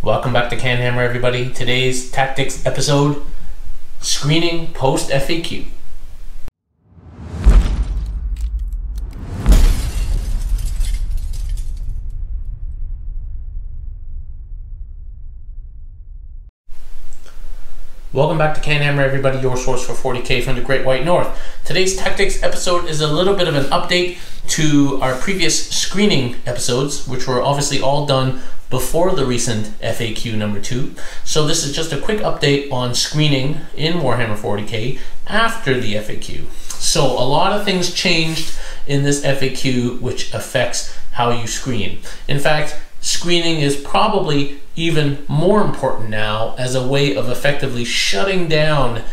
Welcome back to Canhammer, everybody. Today's tactics episode, screening post FAQ. Welcome back to Canhammer, everybody, your source for 40k from the Great White North. Today's tactics episode is a little bit of an update to our previous screening episodes, which were obviously all done before the recent FAQ number 2. So this is just a quick update on screening in Warhammer 40k after the FAQ. So a lot of things changed in this FAQ which affects how you screen. In fact, screening is probably even more important now as a way of effectively shutting down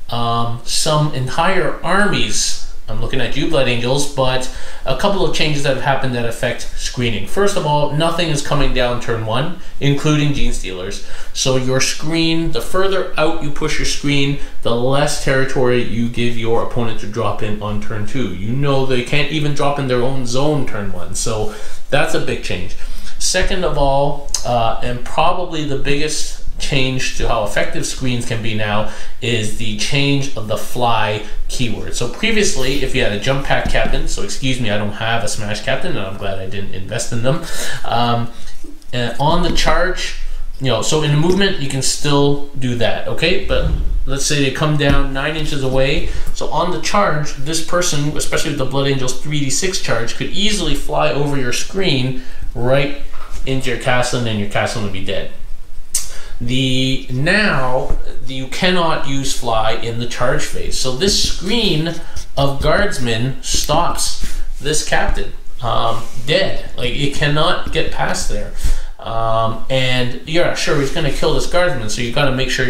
some entire armies. I'm looking at you, Blood Angels, but a couple of changes that have happened that affect screening. First of all, nothing is coming down turn 1, including Gene Stealers. So your screen, the further out you push your screen, the less territory you give your opponent to drop in on turn 2. You know they can't even drop in their own zone turn 1, so that's a big change. Second of all, and probably the biggest change to how effective screens can be now, is the change of the fly keyword. So previously, if you had a jump pack captain, so excuse me, I don't have a smash captain, and I'm glad I didn't invest in them. On the charge, so in the movement, you can still do that, okay? But let's say they come down 9 inches away. So on the charge, this person, especially with the Blood Angels 3d6 charge, could easily fly over your screen right into your castle, and then your castle would be dead. Now you cannot use fly in the charge phase. So this screen of guardsmen stops this captain dead. Like, it cannot get past there. And yeah, sure, he's going to kill this guardsman, so you got to make sure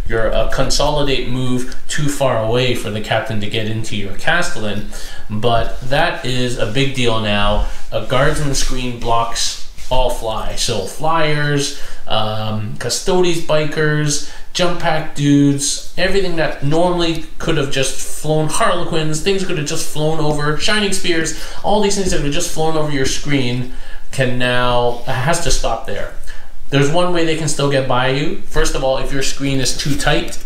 your consolidate move too far away for the captain to get into your castellan. But that is a big deal now. A guardsman screen blocks all fly. So flyers, custodes, bikers, jump pack dudes, everything that normally could have just flown, harlequins, things could have just flown over, shining spears, all these things that have just flown over your screen has to stop there. There's one way they can still get by you. First of all, if your screen is too tight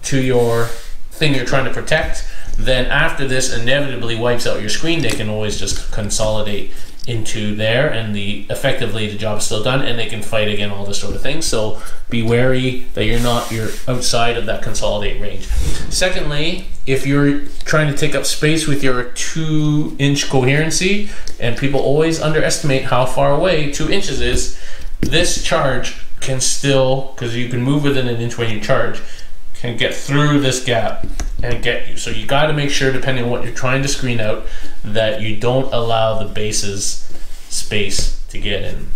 to your thing you're trying to protect, then after this inevitably wipes out your screen, they can always just consolidate into there, and effectively the job is still done, and they can fight again, all this sort of thing. So be wary that you're outside of that consolidate range. Secondly, if you're trying to take up space with your 2-inch coherency, and people always underestimate how far away 2 inches is, this charge can still, because you can move within an inch when you charge, can get through this gap and get you. So you got to make sure, depending on what you're trying to screen out, that you don't allow the base's space to get in.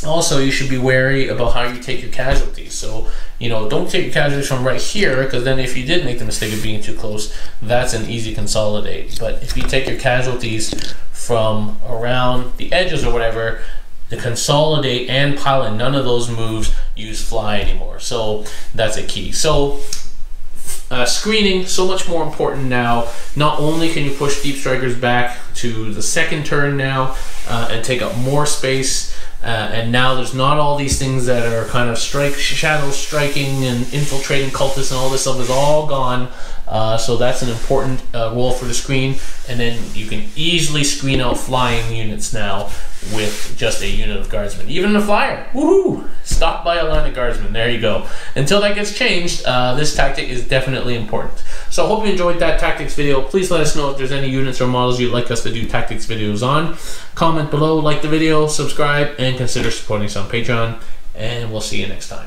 Also, you should be wary about how you take your casualties. So, don't take your casualties from right here, because then if you did make the mistake of being too close, that's an easy consolidate. But if you take your casualties from around the edges or whatever, the consolidate and pilot, none of those moves use fly anymore. So that's a key. So screening, so much more important now. Not only can you push deep strikers back to the second turn now and take up more space, and now there's not all these things that are kind of shadow striking and infiltrating cultists, and all this stuff is all gone. So that's an important role for the screen. And then you can easily screen out flying units now with just a unit of guardsmen. Even a flyer, woohoo! Stop by a line of guardsmen, there you go. Until that gets changed, this tactic is definitely important. So I hope you enjoyed that tactics video. Please let us know if there's any units or models you'd like us to do tactics videos on. Comment below, like the video, subscribe, and consider supporting us on Patreon. And we'll see you next time.